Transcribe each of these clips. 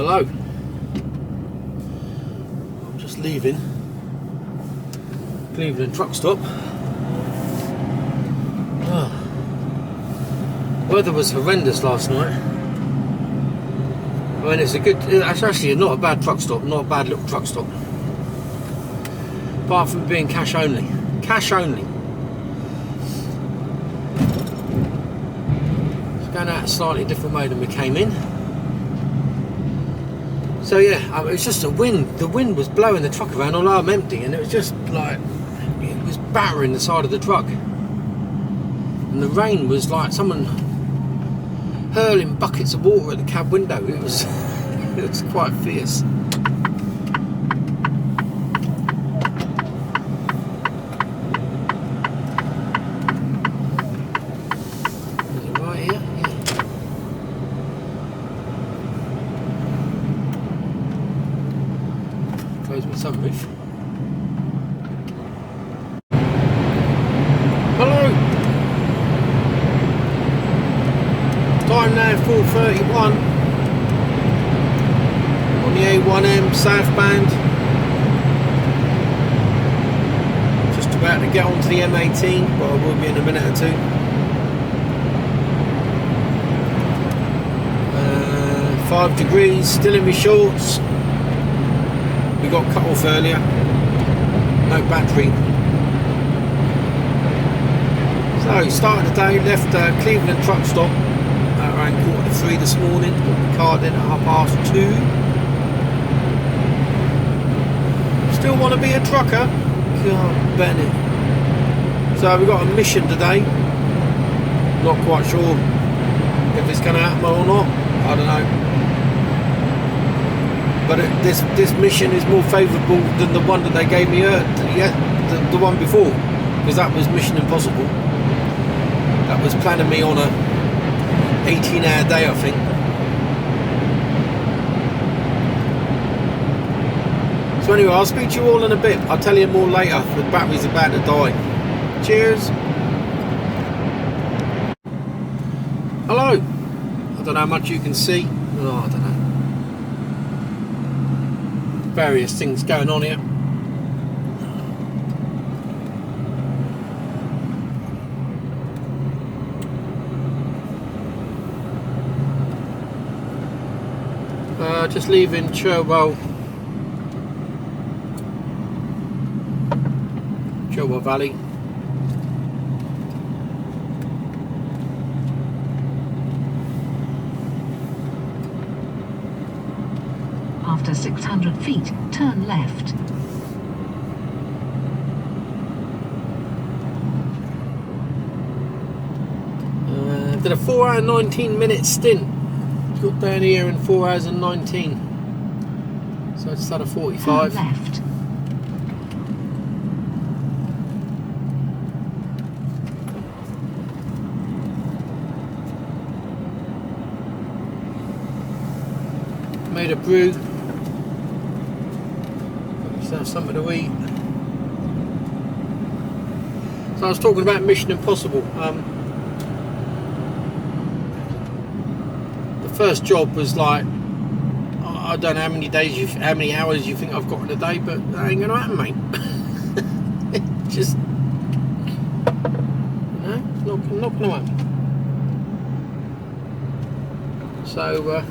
Hello. I'm just leaving Cleveland truck stop. Oh. Weather was horrendous last night. I mean, it's actually not a bad truck stop, not a bad little truck stop. Apart from being cash only. Cash only. It's going out a slightly different way than we came in. So yeah, it was just the wind. The wind was blowing the truck around, although I'm empty, and it was just like, it was battering the side of the truck. And the rain was like someone hurling buckets of water at the cab window. It was it was quite fierce. Is it right here? Yeah. Close my sunroof. Hello. Time now 4:31 on the A1M southbound. Just about to get onto the M18, but I will be in a minute or two. 5 degrees, still in my shorts. We got cut off earlier. No battery. So started the day, left Cleveland truck stop around 2:45 this morning. Got the card in at 2:30. Still want to be a trucker? God, Bennett. So we've got a mission today. Not quite sure if it's going to happen or not. I don't know. But this mission is more favourable than the one that they gave me the one before, because that was Mission Impossible. That was planning me on a 18-hour day, I think. So anyway, I'll speak to you all in a bit. I'll tell you more later. The battery's about to die. Cheers. Hello. I don't know how much you can see. Oh, I don't know. Various things going on here. Just leaving Cherwell Valley. After 600 feet, turn left. Did a 4 hour 19 minute stint. Got down here in 4 hours and 19. So I just had a 45. Turn left. Made a brew. Just have something to eat. So I was talking about Mission Impossible. First job was like, I don't know how many hours you think I've got in a day, but that ain't gonna happen, mate. Just, not gonna happen. So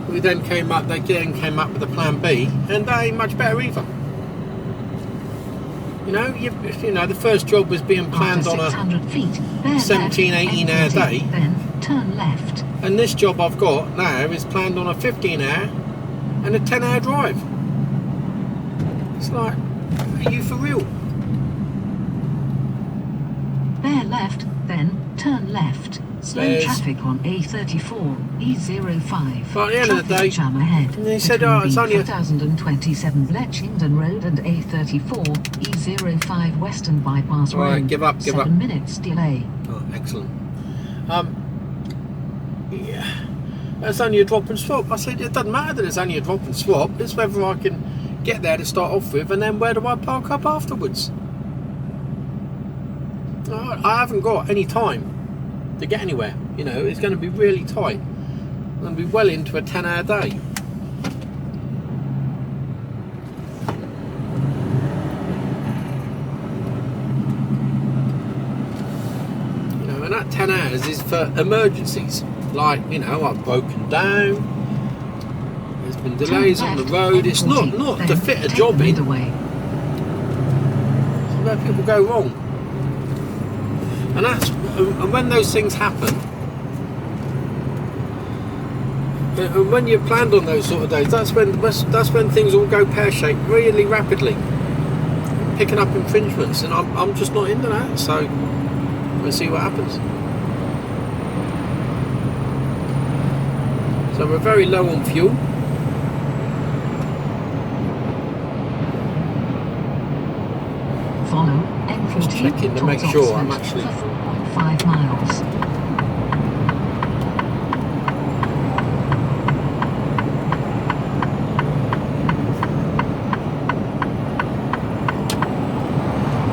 they then came up with a plan B, and that ain't much better either. You know, the first job was being planned on a 17, 18 hour day. Then turn left. And this job I've got now is planned on a 15 hour and a 10 hour drive. It's like, are you for real? Bear left, then turn left. Slow traffic on A34, E05. But at the end of the day, jam ahead. And they said, oh, it's only 2027 Bletchington Road and A34, E05 Western Bypass Road. Right, give up. 7 minutes delay. Oh, excellent. Yeah, that's only a drop and swap. I said, it doesn't matter that it's only a drop and swap. It's whether I can get there to start off with, and then where do I park up afterwards? I haven't got any time to get anywhere. You know, it's going to be really tight. I'm going to be well into a 10-hour day. You know, and that 10 hours is for emergencies. Like, you know, I've broken down. There's been delays on the road. It's not to fit a job in. It's where people go wrong. And when those things happen, and when you're planned on those sort of days, that's when things all go pear-shaped really rapidly, picking up infringements. And I'm just not into that. So we'll see what happens. So we're very low on fuel. Follow M14 just checking to make sure I'm actually 4.5 miles.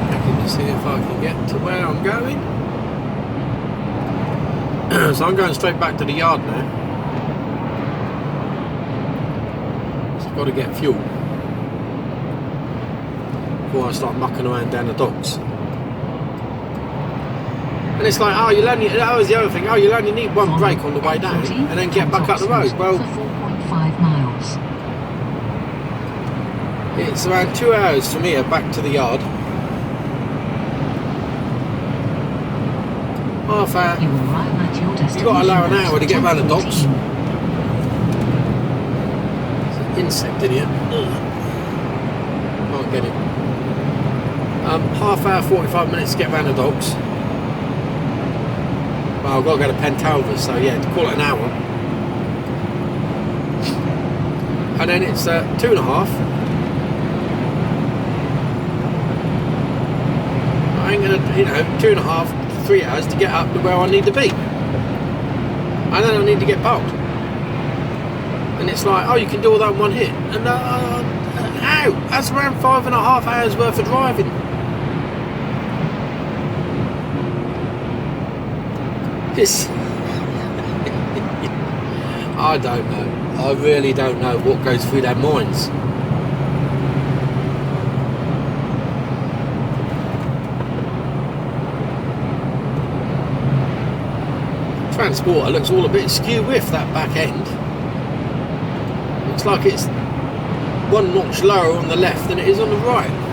Checking to see if I can get to where I'm going. So I'm going straight back to the yard now. So I've got to get fuel before I start mucking around down the docks. And it's like, oh, that was the other thing, oh, you'll only need one break on the way down and then get back up the road. Well, 4.5 miles. It's around 2 hours from here back to the yard. Half hour. You will arrive at your destination. You've got to allow an hour to get around the docks. 10:14. There's an insect in here. Can't get it. Half hour, 45 minutes to get around the docks. Well, I've got to go to Pentalva, so yeah, to call it an hour. And then it's 2.5. I ain't gonna, 2.5, 3 hours to get up to where I need to be. And then I need to get parked. And it's like, oh, you can do all that in one hit. And how? That's around 5.5 hours worth of driving. It's I don't know. I really don't know what goes through their minds. Transporter looks all a bit skew with that back end. Looks like it's one notch lower on the left than it is on the right.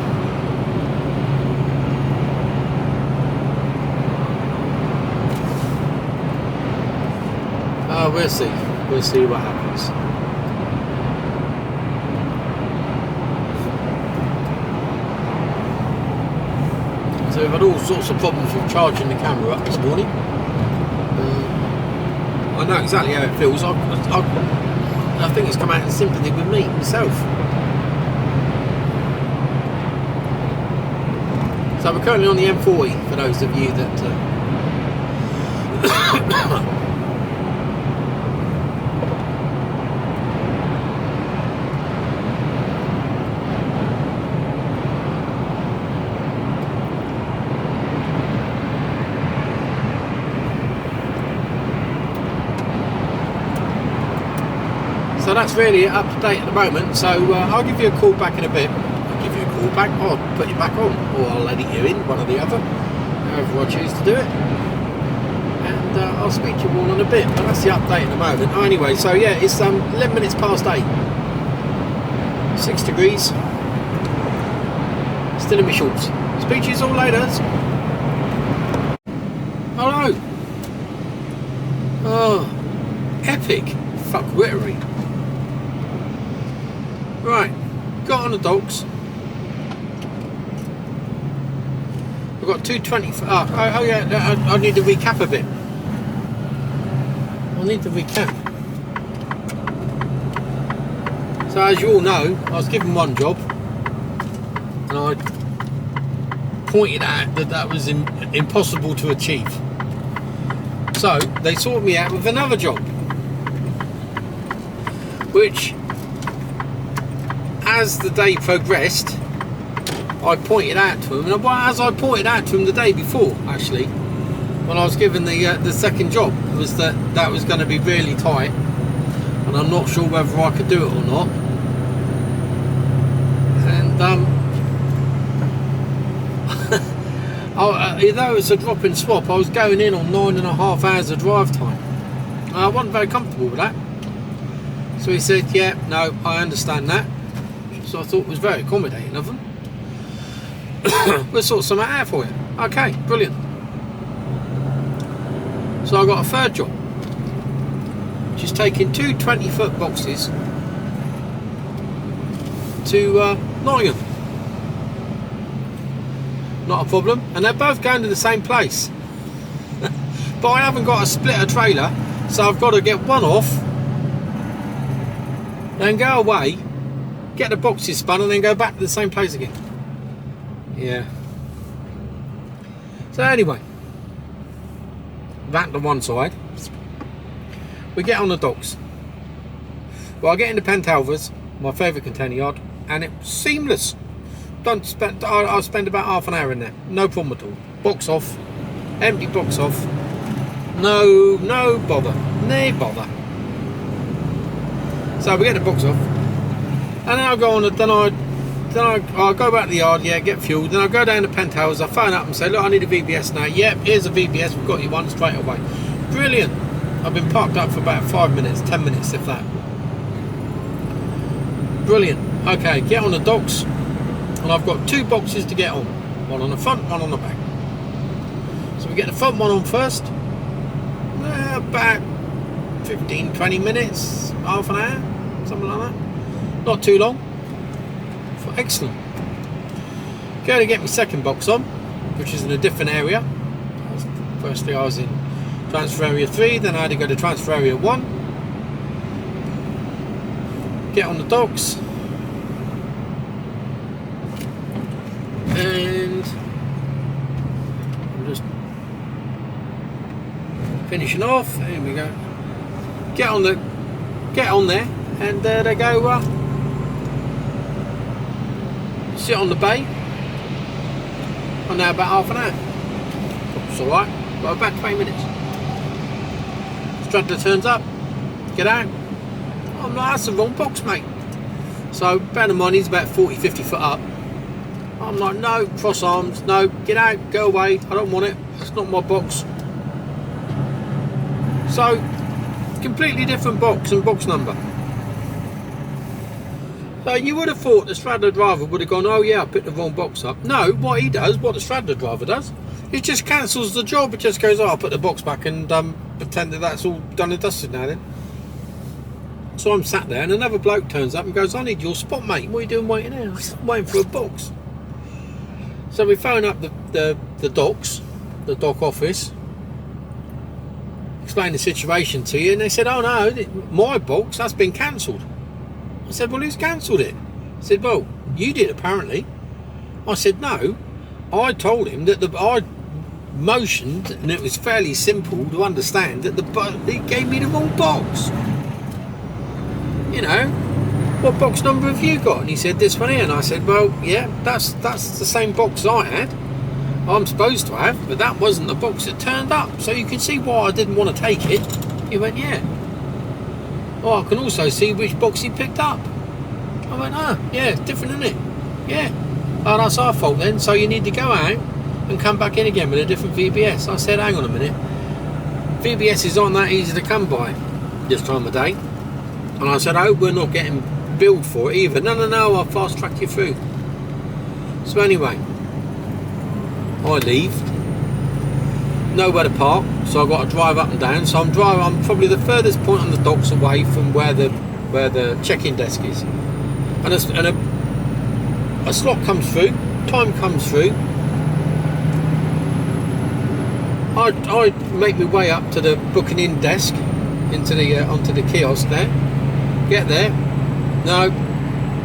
We'll see. We'll see what happens. So we've had all sorts of problems with charging the camera up this morning. I know exactly how it feels. I think it's come out in sympathy with me, myself. So we're currently on the M40, for those of you that... So that's really up to date at the moment, so I'll give you a call back in a bit. I'll give you a call back, or I'll put you back on, or I'll edit you in, one or the other, however I choose to do it. And I'll speak to you all in a bit, but that's the update at the moment. Oh, anyway, so yeah, it's 11 minutes past 8. 6 degrees. Still in my shorts. Speak to you all later. Hello. Oh, epic fuckwittery. Right, got on the docks. We've got 220. Oh yeah, I need to recap a bit. I need to recap. So as you all know, I was given one job, and I pointed out that was impossible to achieve. So they sorted me out with another job, which, as the day progressed, I pointed out to him, and as I pointed out to him the day before, actually, when I was given the second job, was that was going to be really tight, and I'm not sure whether I could do it or not. And although it's a drop in swap, I was going in on 9.5 hours of drive time. I wasn't very comfortable with that. So he said, yeah, no, I understand that. So I thought it was very accommodating of them. We'll sort something out for you. Okay, brilliant. So I got a third job, which is taking two 20-foot boxes to Nottingham. Not a problem, and they're both going to the same place. But I haven't got a splitter trailer, so I've got to get one off, then go away, get the boxes spun, and then go back to the same place again. Yeah. So anyway, that to one side. We get on the docks. Well, I get into Pentalvers, my favourite container yard, and it's seamless. I'll spend about half an hour in there, no problem at all. Box off, empty box off, no bother, no bother. So we get the box off, and then I'll go on. I'll go back to the yard, yeah, get fuel. Then I'll go down to Penthouse. I phone up and say, look, I need a VBS now. Yep, here's a VBS. We've got you one straight away. Brilliant. I've been parked up for about 5 minutes, 10 minutes, if that. Brilliant. Okay, get on the docks. And I've got two boxes to get on. One on the front, one on the back. So we get the front one on first. About 15, 20 minutes, half an hour, something like that. Not too long. Excellent. Go to get my second box on, which is in a different area. Firstly, I was in transfer area 3, then I had to go to transfer area 1. Get on the docks. And I'm just finishing off. Here we go. Get on there, and they go. Sit on the bay. I'm now about half an hour. It's alright. Got about 20 minutes. Straddler turns up. Get out. I'm like, that's the wrong box, mate. So bear in mind he's about 40-50 foot up. I'm like, no, cross arms, no, get out, go away, I don't want it, that's not my box. So, completely different box and box number. So you would have thought the Straddler driver would have gone, oh yeah, I picked the wrong box up. No, what he does, what the Straddler driver does, he just cancels the job. It just goes, oh, I'll put the box back and pretend that that's all done and dusted now then. So I'm sat there and another bloke turns up and goes, I need your spot, mate. What are you doing waiting here? I'm waiting for a box. So we phone up the docks, the dock office, explain the situation to you, and they said, oh no, my box, that's been cancelled. I said, well, who's cancelled it? I said, well, you did apparently. I said, no, I told him that I motioned, and it was fairly simple to understand, that he gave me the wrong box. You know, what box number have you got? And he said, this one here. And I said, well, yeah, that's the same box I had. I'm supposed to have, but that wasn't the box that turned up. So you can see why I didn't want to take it. He went, yeah. Oh, I can also see which box he picked up. I went, oh, yeah, it's different, isn't it? Yeah. Oh, that's our fault then. So you need to go out and come back in again with a different VBS. I said, hang on a minute. VBS aren't that easy to come by this time of day. And I said, I hope we're not getting billed for it either. No, I'll fast track you through. So anyway, I leave. Nowhere to park, so I've got to drive up and down. So I'm probably the furthest point on the docks away from where the check-in desk is. And a slot comes through, time comes through. I make my way up to the booking in desk, onto the kiosk there. Get there, no,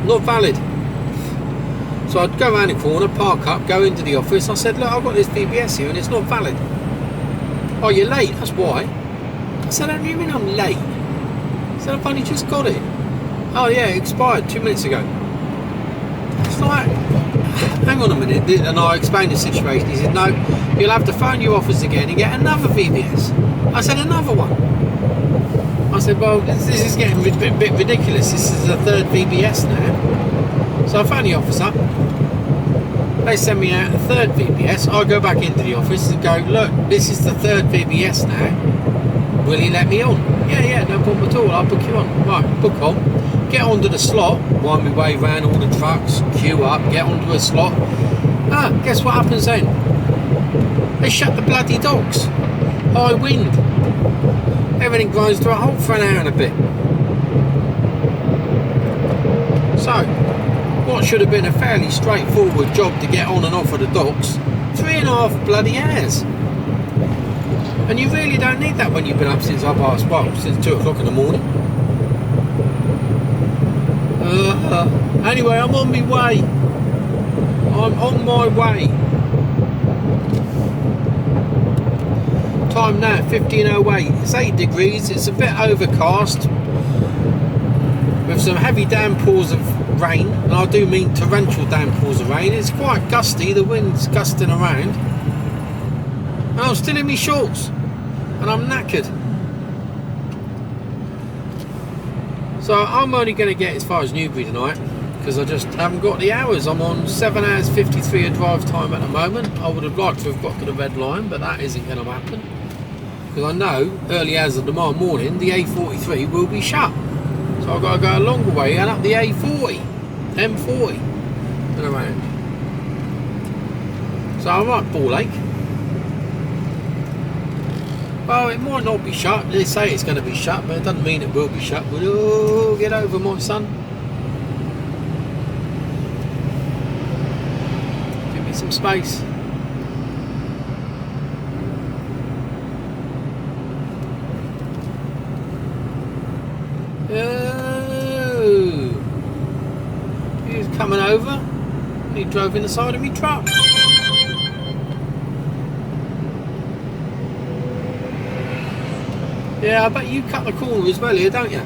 not valid. So I'd go around the corner, park up, go into the office. I said, look, I've got this VBS here and it's not valid. Oh, you're late, that's why. I said, how do you mean I'm late? I said, I've only just got it. Oh yeah, it expired 2 minutes ago. It's like, hang on a minute, and I explained the situation. He said, no, you'll have to phone your office again and get another VBS. I said, another one? I said, well, this is getting a bit ridiculous. This is the third VBS now. So I phone the office up. They send me out a third VBS. I go back into the office and go, look, this is the third VBS now. Will he let me on? Yeah, no problem at all. I'll book you on. Right, book on. Get onto the slot. Wind my way around all the trucks. Queue up. Get onto a slot. Guess what happens then? They shut the bloody docks. High wind. Everything grinds to a halt for an hour and a bit. So, what should have been a fairly straightforward job to get on and off of the docks, 3.5 bloody hours. And you really don't need that when you've been up since since 2 o'clock in the morning. Anyway, I'm on my way. I'm on my way. Time now, 15:08. It's 8 degrees. It's a bit overcast with some heavy downpours of rain, and I do mean torrential downpours of rain. It's quite gusty. The wind's gusting around, and I'm still in my shorts, and I'm knackered. So I'm only going to get as far as Newbury tonight because I just haven't got the hours. I'm on 7 hours 53 of drive time at the moment. I would have liked to have got to the red line, but that isn't going to happen because I know early hours of tomorrow morning the A43 will be shut. So I've got to go a longer way and up the A40, M40 and around. So I'm at Ball Lake. Well, it might not be shut. They say it's going to be shut, but it doesn't mean it will be shut. But oh, get over, my son. Give me some space. Oh, he's coming over. He drove in the side of me truck. Yeah, I bet you cut the corner as well here, don't you?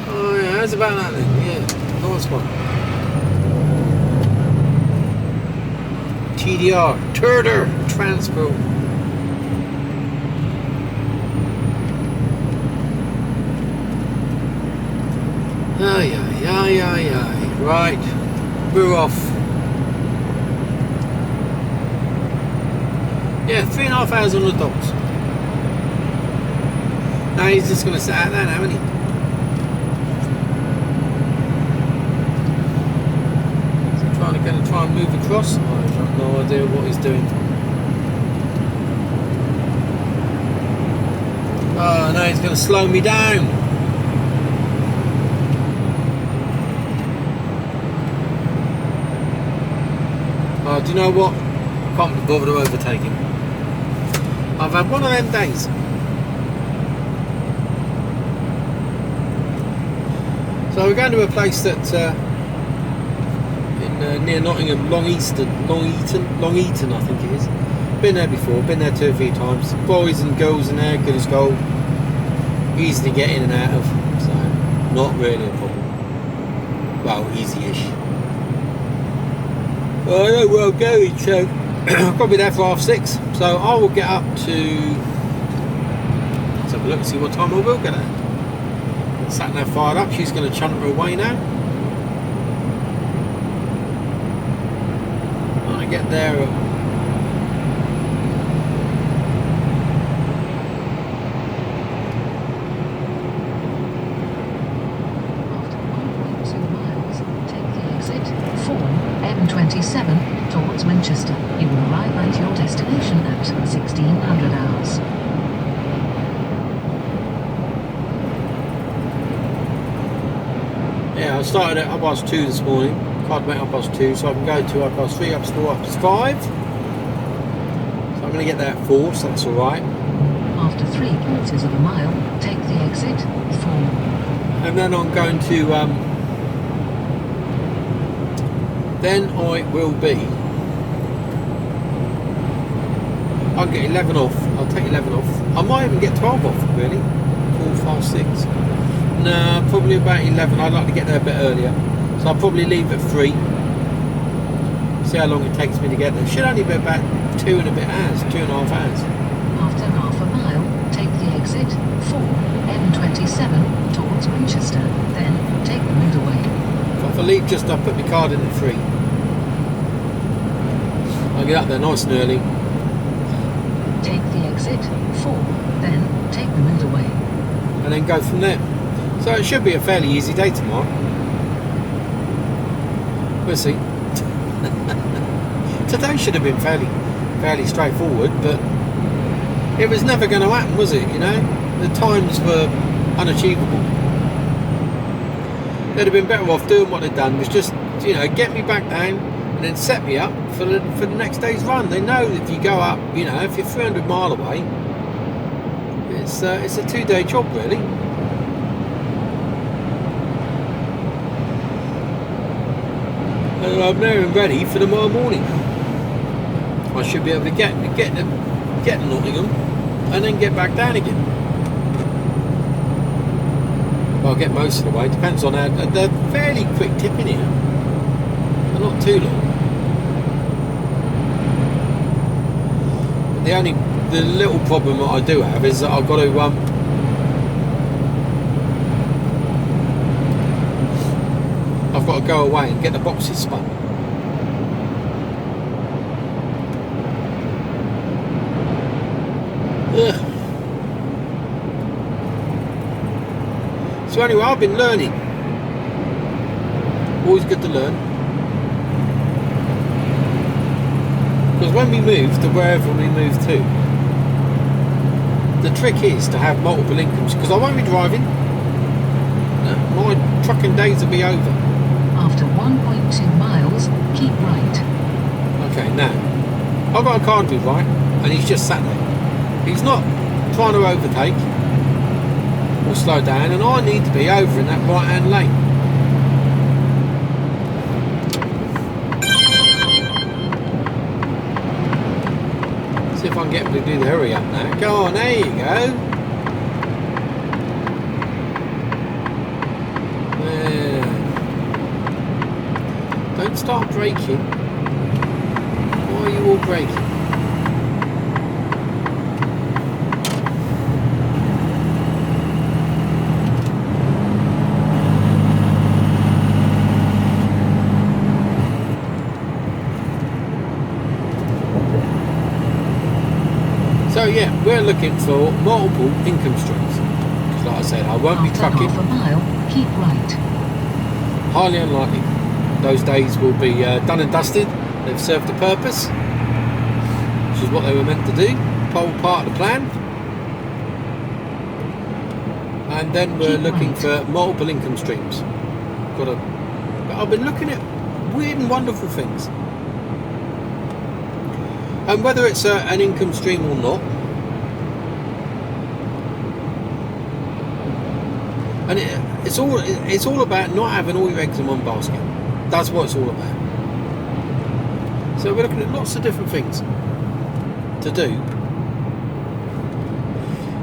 Oh yeah, how's about that then? Yeah, nice one. TDR, Turner Transport. Aye. Right, we're off. Yeah, 3.5 hours on the docks. Now he's just going to sit out there now, isn't he? Is he going to try and move across? I have no idea what he's doing. Oh no, he's going to slow me down. Oh, do you know what? I can't be bothered to overtake him. I've had one of them days. So we're going to a place that near Nottingham, Long Eaton, I think it is. Been there before, been there 2 or 3 times. Boys and girls in there, good as gold. Easy to get in and out of, so not really a problem. Well, easy-ish. Well, I know where I'm going, so I've got to be there for 6:30. So I will get up to. Let's have a look and see what time I will get there. Sat now fired up, she's going to chunt her away now. When I get there at M27 towards Winchester. You will arrive at your destination at 1600 hours. Yeah, I started at 2:30 this morning. Can't make 2:30, so I can go to 3:30, 5:30. So I'm going to get there at 4, so that's alright. After 3/4 of a mile, take the exit 4. And then I'm going to then I will be. I'll get 11 off. I'll take 11 off. I might even get 12 off, really. 4, 5, 6. No, probably about 11. I'd like to get there a bit earlier. So So I'll probably leave at 3. See how long it takes me to get there. It should only be about 2 and a bit hours, 2.5 hours. After half a mile, take the exit 4, M27 towards Winchester, then take the motorway. So if I leave just, I'll put my card in at 3. I'll get up there nice and early. Take the exit 4, then take the motorway. And then go from there. So it should be a fairly easy day tomorrow. We'll see. Today should have been fairly straightforward, but it was never going to happen, was it? You know, the times were unachievable. They'd have been better off doing what they'd done, was just, you know, get me back down and then set me up for the next day's run. They know if you go up, you know, if you're 300 mile away, it's a 2-day job really. And I'm there and ready for tomorrow morning. I should be able to get to Nottingham and then get back down again. Well, I'll get most of the way. Depends on how. They're fairly quick tipping here. They're not too long. The little problem that I do have is that I've got to I've got to go away and get the boxes spun. Ugh. So anyway, I've been learning. Always good to learn. Because when we move to wherever we move to, the trick is to have multiple incomes. Because I won't be driving. My trucking days will be over. After 1.2 miles, keep right. Okay, now, I've got a car to do right, and he's just sat there. He's not trying to overtake or slow down, and I need to be over in that right-hand lane. See if I can get him to do the hurry up now. Go on, there you go. Don't start braking. Why are you all braking? So yeah, we're looking for multiple income streams. Because like I said, I won't be trucking. After half a mile, keep right. Highly unlikely. Those days will be done and dusted. They've served a purpose, which is what they were meant to do. Part of the plan. And then we're looking for multiple income streams. But I've been looking at weird and wonderful things. And whether it's an income stream or not, and it's all about not having all your eggs in one basket. That's what it's all about. So we're looking at lots of different things to do,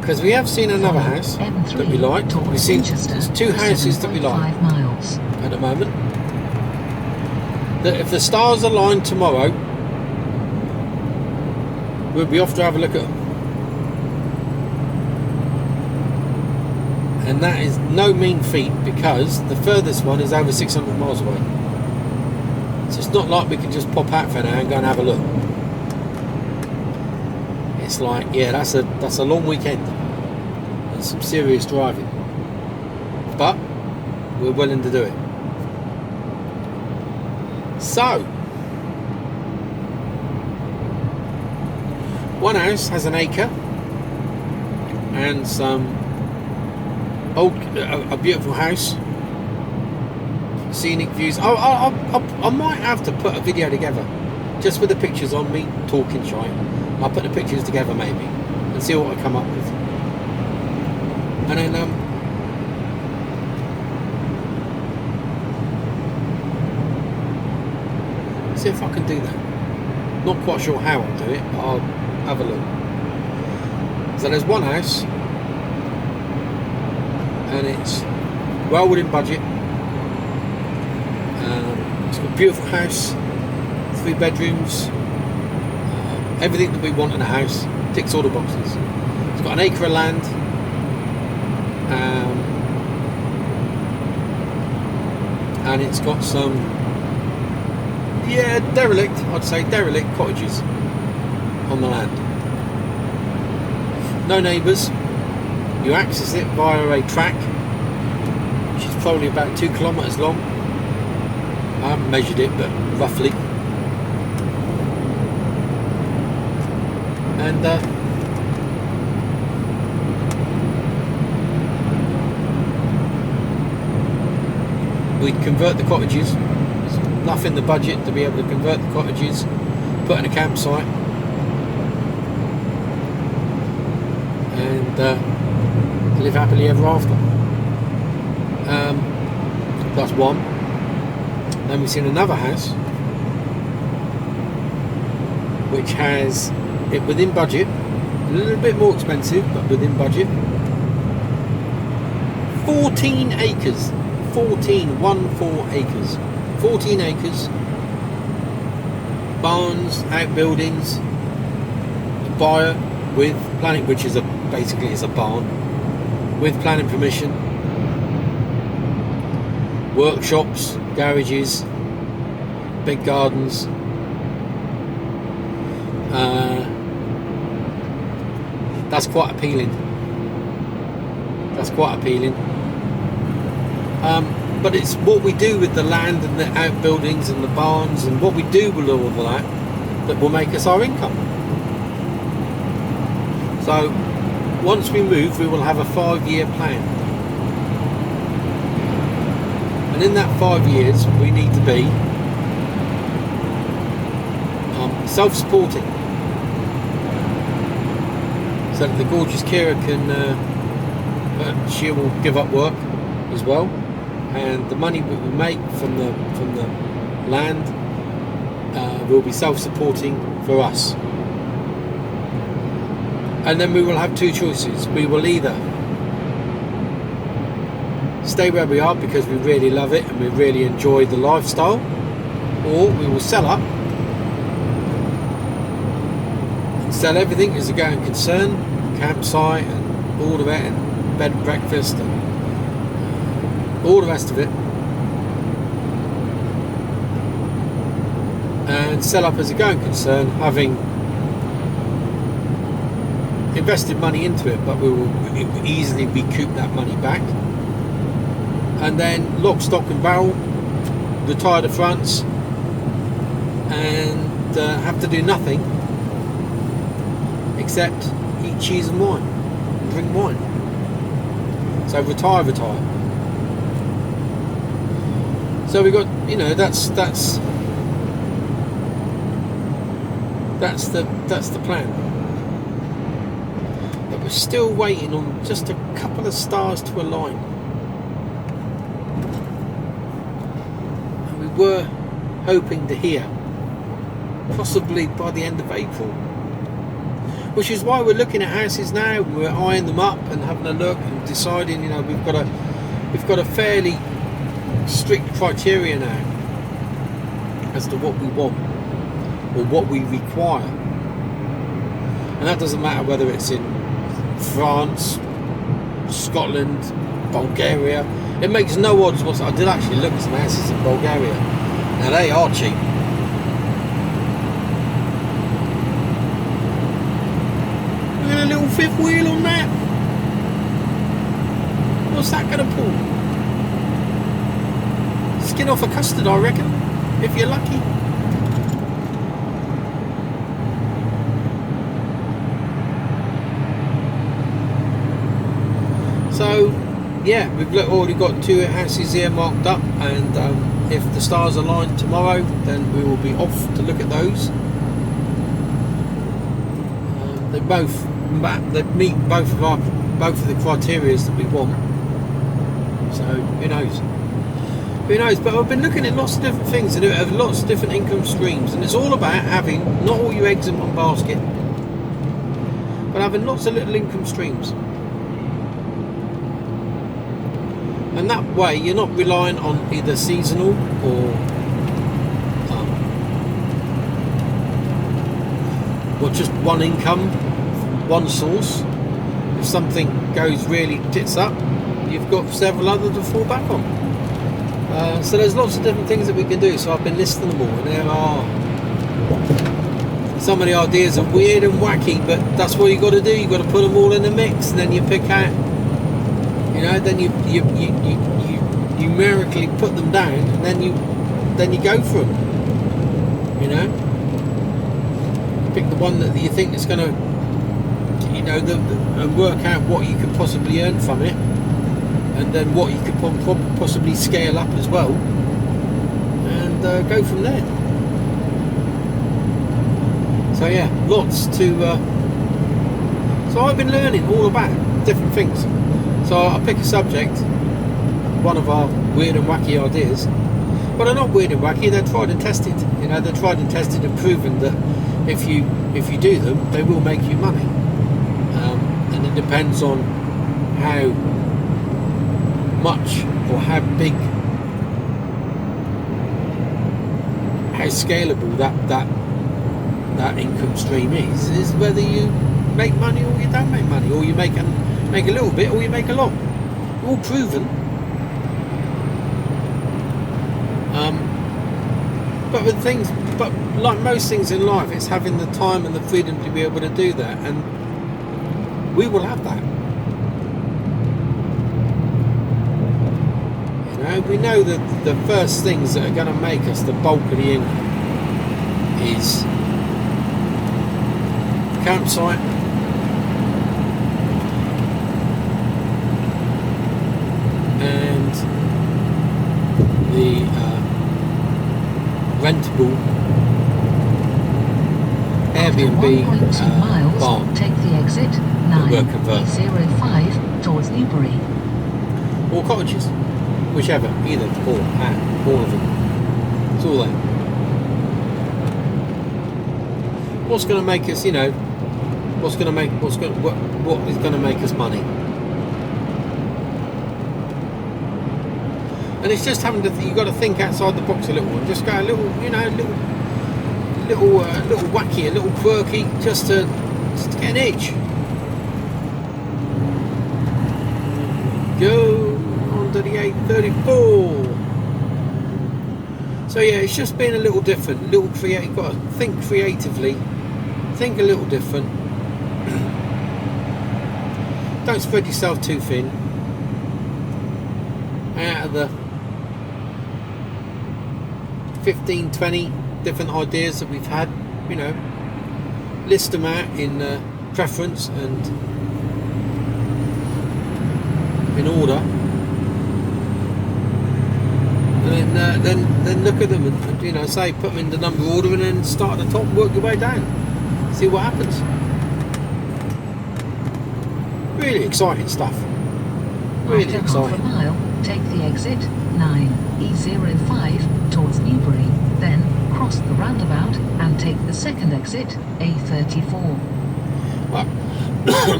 because we have seen another house that we like. We've seen there's 2 houses that we like at the moment. That if the stars align tomorrow, we'll be off to have a look at them. And that is no mean feat, because the furthest one is over 600 miles away. So it's not like we can just pop out for now and go and have a look. It's like, yeah, that's a long weekend. That's some serious driving. But we're willing to do it. So one house has an acre and some a beautiful house, scenic views. I might have to put a video together just with the pictures on me talking shite. I'll put the pictures together maybe and see what I come up with, and then see if I can do that. Not quite sure how I'll do it, but I'll have a look. So there's one house, and it's well within budget, got a beautiful house, 3 bedrooms, everything that we want in a house, ticks all the boxes. It's got an acre of land, and it's got some, derelict, I'd say derelict cottages on the land. No neighbours. You access it via a track, which is probably about 2 kilometres long. I haven't measured it, but roughly. And we'd convert the cottages. There's enough in the budget to be able to convert the cottages, put in a campsite, and live happily ever after. That's one. Then we've seen another house which has it within budget, a little bit more expensive, but within budget. 14 acres. 14 acres. 14 acres. Barns, outbuildings, a buyer with planning, which is basically is a barn, with planning permission, workshops, garages, big gardens. That's quite appealing. But it's what we do with the land and the outbuildings and the barns and what we do with all of that that will make us our income. So once we move, we will have a 5-year plan, and in that 5 years we need to be self-supporting, so that the gorgeous Kira can she will give up work as well, and the money we make from the land will be self-supporting for us. And then we will have 2 choices. We will either stay where we are because we really love it and we really enjoy the lifestyle, or we will sell up, sell everything as a going concern, campsite and all of it, and bed and breakfast and all the rest of it, and sell up as a going concern, having invested money into it, but we will easily recoup that money back, and then lock, stock and barrel, retire to France, and have to do nothing except eat cheese and wine, and drink wine. So retire. So we got, that's the plan. But we're still waiting on just a couple of stars to align. And we were hoping to hear possibly by the end of April. Which is why we're looking at houses now. We're eyeing them up and having a look and deciding, we've got a fairly strict criteria now as to what we want or what we require, and that doesn't matter whether it's in France, Scotland, Bulgaria. It makes no odds whatsoever. I did actually look at some houses in Bulgaria. Now they are cheap. Look at a little 5th wheel on that. What's that going to pull? Skin off a custard, I reckon, if you're lucky. So yeah, we've already got 2 houses here marked up, and if the stars align tomorrow, then we will be off to look at those. They meet both of the criteria that we want. So who knows? But I've been looking at lots of different things and have lots of different income streams, and it's all about having not all your eggs in one basket, but having lots of little income streams. And that way you're not relying on either seasonal or what, just one income, one source. If something goes really tits up, you've got several others to fall back on. So there's lots of different things that we can do. So I've been listing them all, and there are some of the ideas are weird and wacky, but that's what you got to do. You got to put them all in the mix, and then you pick out, then you numerically put them down, and then you go for them. Pick the one that you think is going to, and work out what you could possibly earn from it, and then what you could possibly scale up as well, and go from there. So yeah, lots to. So I've been learning all about different things. So I pick a subject, one of our weird and wacky ideas. But they're not weird and wacky. They're tried and tested. They're tried and tested and proven that if you do them, they will make you money. And it depends on how much or how big, how scalable that income stream is whether you make money or you don't make money, or you make a little bit or you make a lot. All proven. But like most things in life, it's having the time and the freedom to be able to do that, and we will have that. We know that the first things that are going to make us the bulk of the income is campsite, and the rentable Airbnb barn. Take the exit 9E05 towards Newbury. Or cottages, whichever, either, or all of them. It's all there. What's going to make us, what is going to make us money? And it's just having to, you've got to think outside the box a little, and just go a little, little wacky, a little quirky, just to get an itch. Go on to the 834. So yeah, it's just being a little different, little creative. You've got to think creatively, think a little different. Don't spread yourself too thin. Out of the 15, 20 different ideas that we've had, list them out in preference and in order, and then look at them and say, put them in the number order, and then start at the top and work your way down, see what happens. Really exciting stuff. Really After exciting. half a mile, take the exit 9E05 towards Newbury, then cross the roundabout and take the second exit, A34. Well,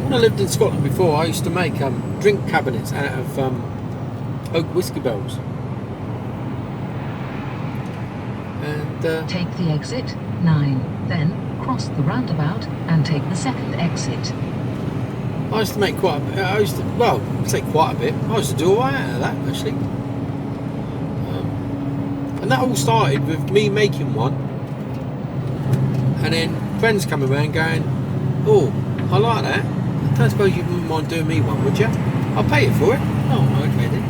when I lived in Scotland before, I used to make drink cabinets out of oak whiskey barrels. And Take the exit 9, then cross the roundabout and take the second exit. I used to make quite a bit. I used to do all right out of that, actually. And that all started with me making one, and then friends come around going, "Oh, I like that. I don't suppose you wouldn't mind doing me one, would you? I'll pay you for it." "Oh, okay then.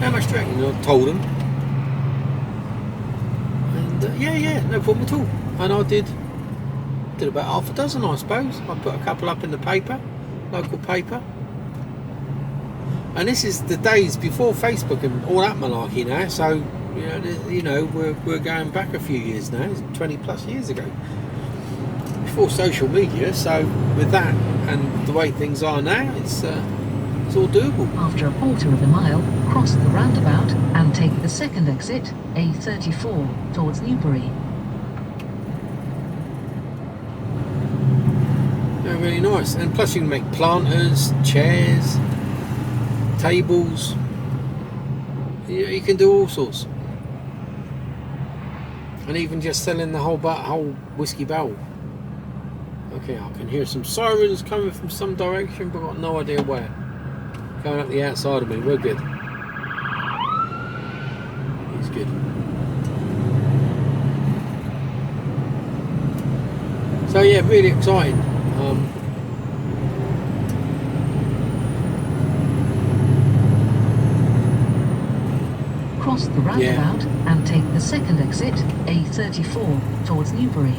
How much do you reckon?" I told them. And yeah, no problem at all. And I did about half a dozen, I suppose. I put a couple up in the paper, local paper. And this is the days before Facebook and all that malarkey now, so we're going back a few years now, 20 plus years ago, before social media. So with that and the way things are now, it's all doable. After a quarter of a mile, cross the roundabout and take the second exit, A34, towards Newbury. They're really nice, and plus you can make planters, chairs, tables. You can do all sorts, and even just selling the whole whiskey barrel. Okay, I can hear some sirens coming from some direction, but I've got no idea where. Coming up the outside of me, we're good. He's good. So yeah, really exciting. Cross the roundabout and take the second exit, A34, towards Newbury.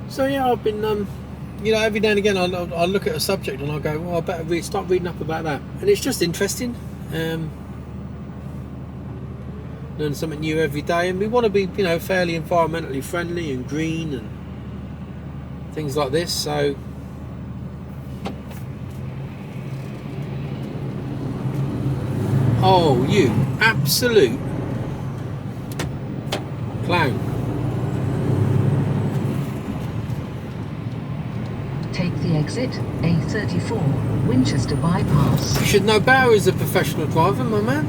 So yeah, I've been, you know, every now and again I'll look at a subject and I'll go, well, I better start reading up about that. And it's just interesting. Learn something new every day, and we want to be, you know, fairly environmentally friendly and green and things like this. So oh, you absolute clown. Take the exit, A34, Winchester bypass. You should know better as a professional driver, my man.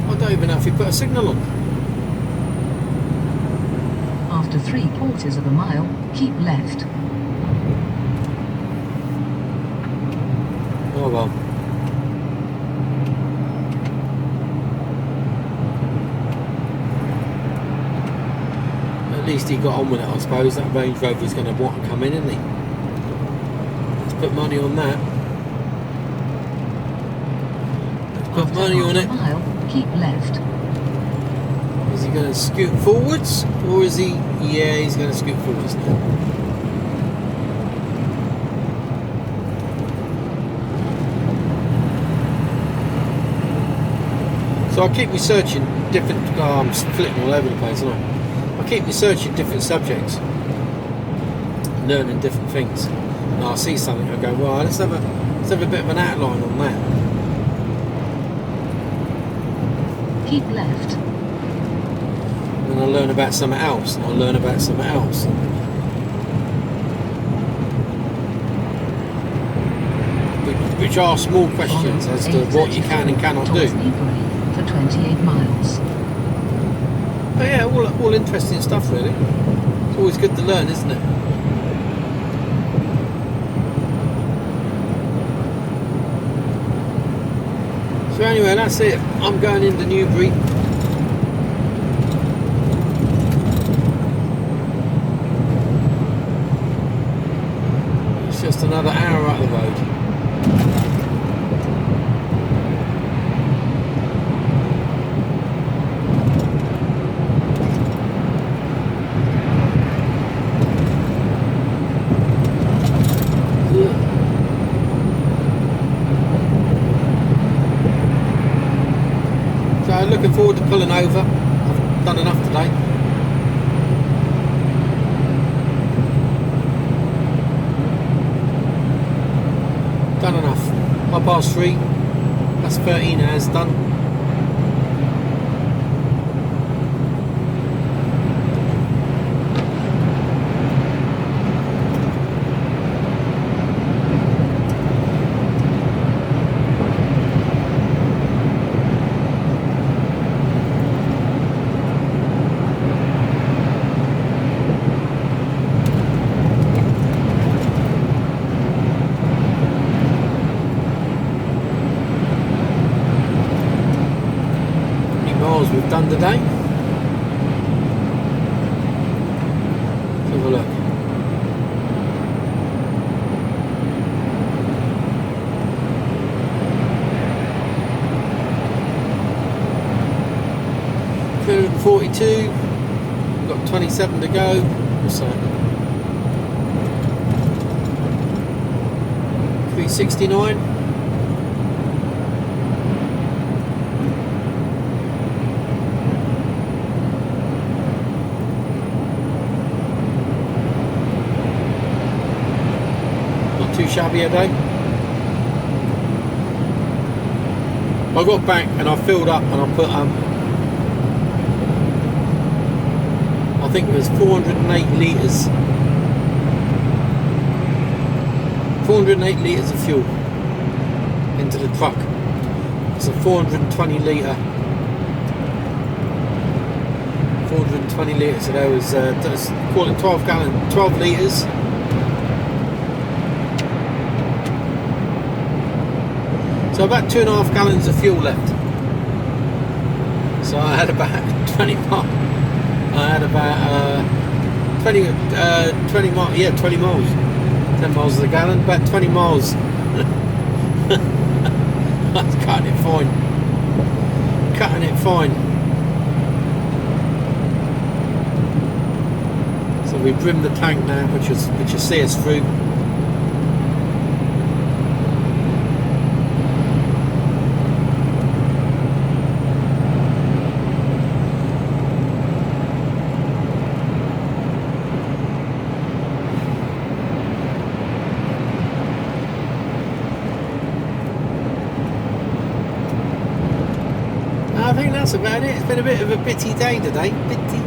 I don't even know if you put a signal on. After 3/4 of a mile, keep left. Oh well. At least he got on with it, I suppose. That Range Rover's going to want to come in, isn't he? Let's put money on that. Let's put money on it. Mile, keep left. Is he going to scoot forwards, or is he? Yeah, he's going to scoot forwards now. So I keep researching different. I'm flipping all over the place, aren't I? I keep researching different subjects, learning different things. And I see something, I go, well, let's have a bit of an outline on that. Keep left. And I learn about something else, and I learn about something else. Which are small questions as to what you can and cannot do. For 28 miles. But yeah, all interesting stuff really. It's always good to learn, isn't it? So anyway, that's it. I'm going into Newbury. It's just another hour out of the road. Looking forward to pulling over. I've done enough today. Done enough. 3:30. That's 13 hours done. We've done today. Let's have a look. $242. We've got 27 to go. What's that? 369. Too shabby a day. I got back and I filled up and I put I think it was 408 litres 408 litres of fuel into the truck. It's a 420 litre. 420 litres, so there was, call it 12 litres. So about 2.5 gallons of fuel left. So I had about 20 miles. I had about 20 miles. Yeah, 20 miles. 10 miles a gallon, about 20 miles. I was cutting it fine. Cutting it fine. So we brimmed the tank now, which will see us through. I think that's about it. It's been a bit of a bitty day today. Bitty.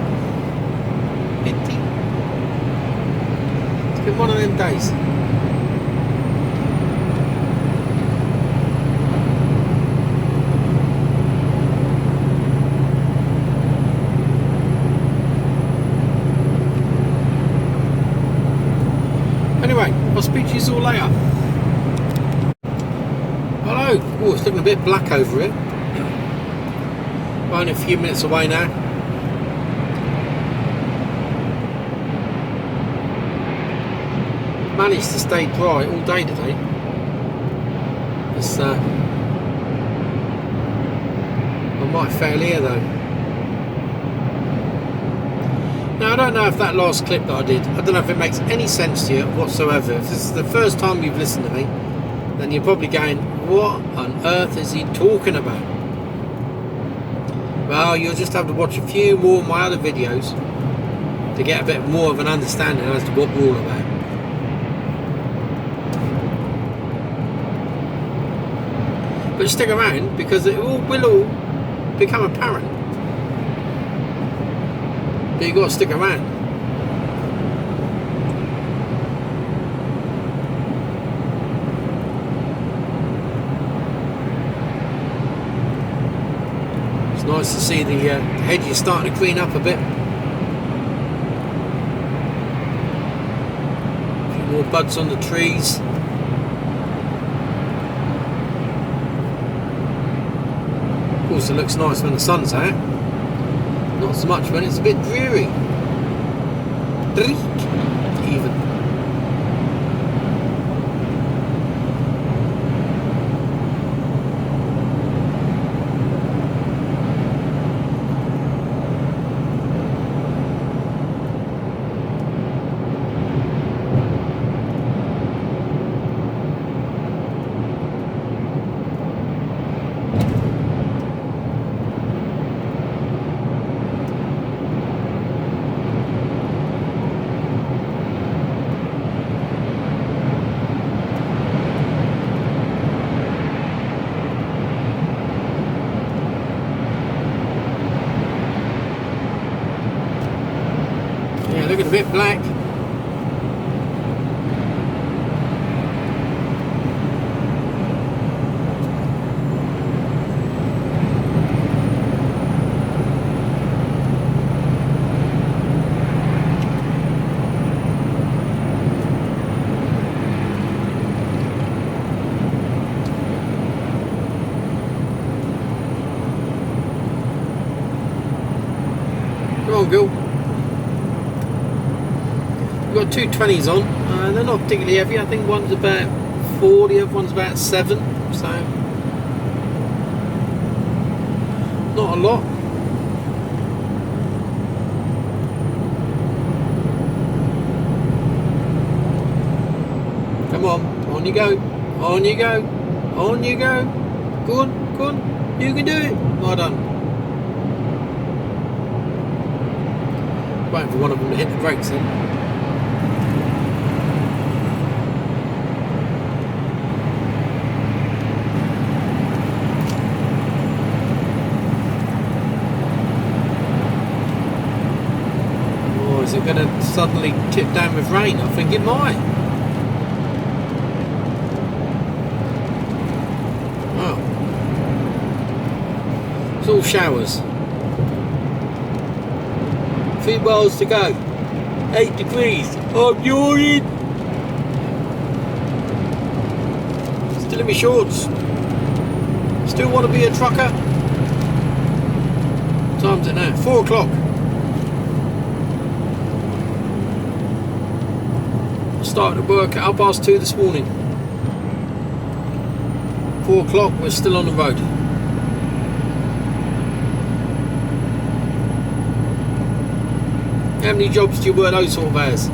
It's been one of them days. Anyway, I'll speak to you all later. Hello. Oh, it's looking a bit black over here. Only a few minutes away now. Managed to stay dry all day today. It's, I might fail here though. Now I don't know if that last clip that I did, I don't know if it makes any sense to you whatsoever. If this is the first time you've listened to me, then you're probably going, what on earth is he talking about? Well, you'll just have to watch a few more of my other videos to get a bit more of an understanding as to what we're all about. But stick around because it will all become apparent. But you've got to stick around. Nice to see the hedges starting to green up a bit. A few more buds on the trees. Of course it looks nice when the sun's out. Not so much when it's a bit dreary. Dreek, even. Looking a bit black. Come on, Bill. We've got two 20s on. They're not particularly heavy. I think one's about 4, the other one's about 7. So not a lot. Come on you go. On you go. On you go. Go on, go on. You can do it. Well done. Waiting for one of them to hit the brakes then. Is it going to suddenly tip down with rain? I think it might. It's all showers. 3 miles to go. 8 degrees. I'm yawning. Still in my shorts. Still want to be a trucker. What time's it now? 4 o'clock. I started to work at 2:30 this morning. 4 o'clock, we're still on the road. How many jobs do you work those sort of hours?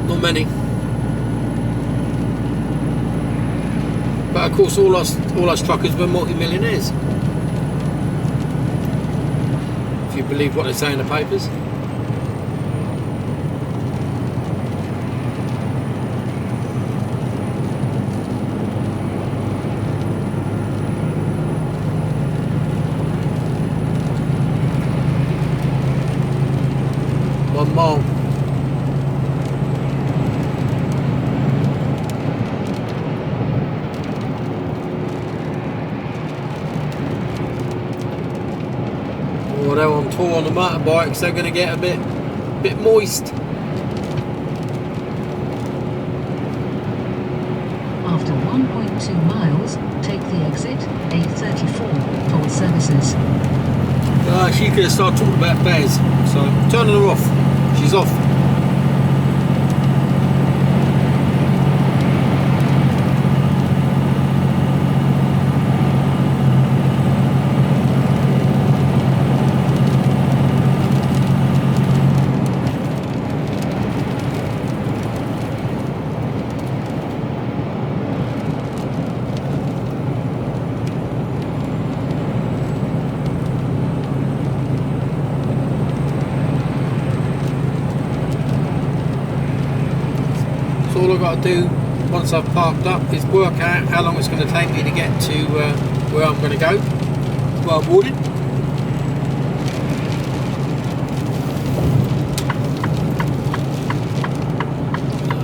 Not many. But of course all us truckers were multi-millionaires. If you believe what they say in the papers. Mile. Oh, they're on tour on the motorbikes, they're going to get a bit moist. After 1.2 miles, take the exit A34 for services. She could start talking about bears, so turning her off. She's off. All I've got to do once I've parked up is work out how long it's going to take me to get to where I'm going to go while boarding.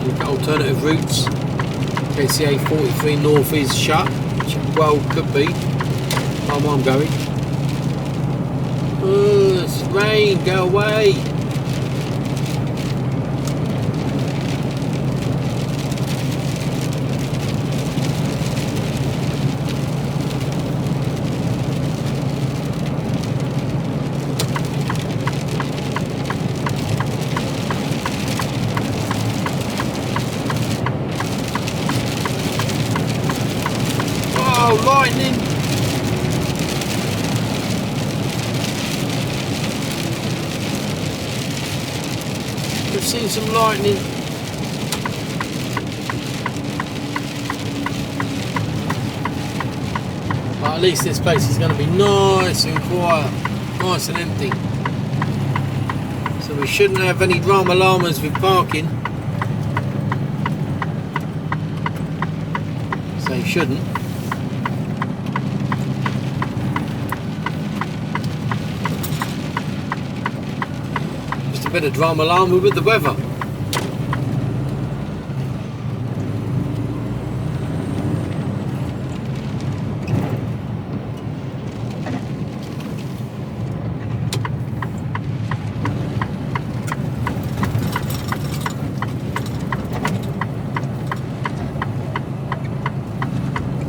Look at alternative routes. KCA 43 North is shut, which well could be. Time I'm going. Oh, it's rain, go away. Lightning! We've seen some lightning. But at least this place is going to be nice and quiet, nice and empty. So we shouldn't have any drama llamas with parking. So you shouldn't. Bit of drama llama with the weather.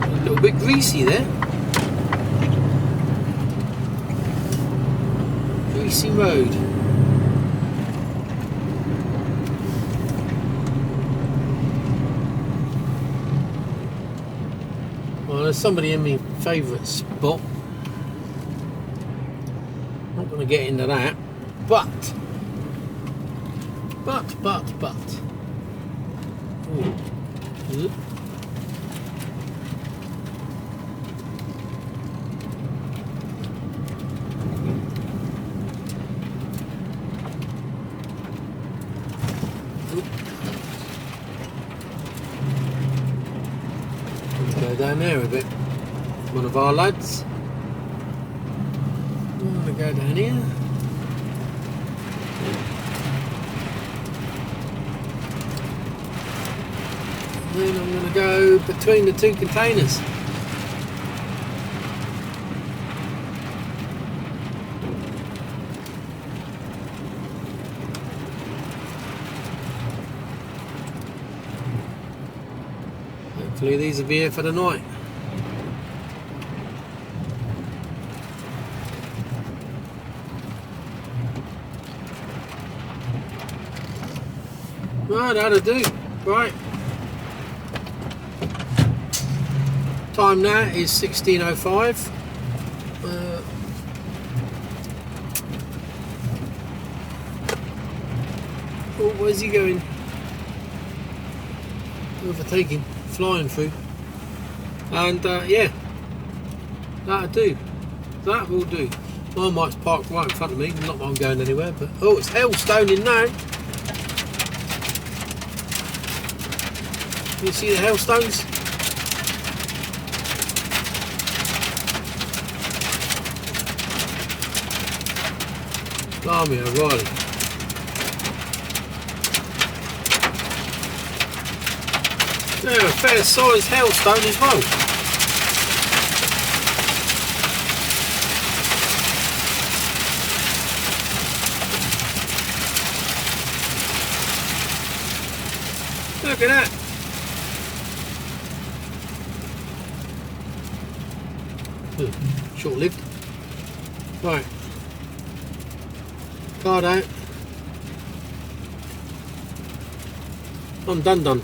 A little bit greasy there. Greasy road. Well, there's somebody in my favourite spot. Not going to get into that, but. Ooh. Go down there a bit. One of our lads. I'm going to go down here. Then I'm going to go between the two containers. Hopefully these will be here for the night. Right, that'll do. Right. Time now is 16:05. Oh, where's he going? Overtaking, flying through. And yeah, that'll do. That will do. My mic's parked right in front of me. Not that I'm going anywhere, but oh, it's hailstoning now. You see the hailstones? Blimey O'Reilly. They're a fair sized hailstone as well. Look at that. Short lived. Right. Card out. I'm done. Done.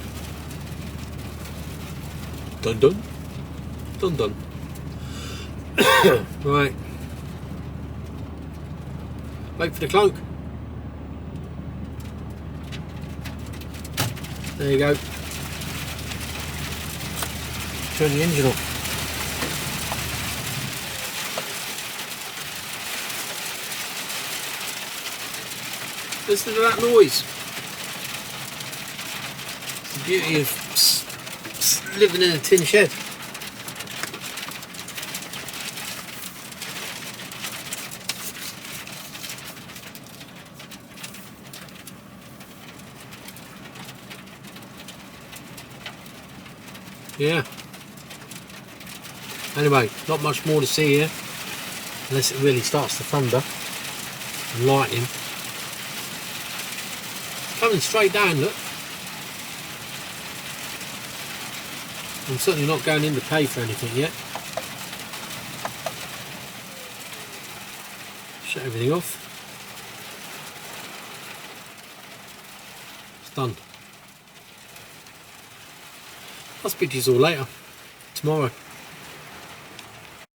Right. Wait for the clunk. There you go. Turn the engine off. Listen to that noise. It's the beauty of living in a tin shed. Yeah. Anyway, not much more to see here, unless it really starts to thunder and lightning. Coming straight down, look. I'm certainly not going in the cave for anything yet. Shut everything off. It's done. I'll speak to you all later. Tomorrow.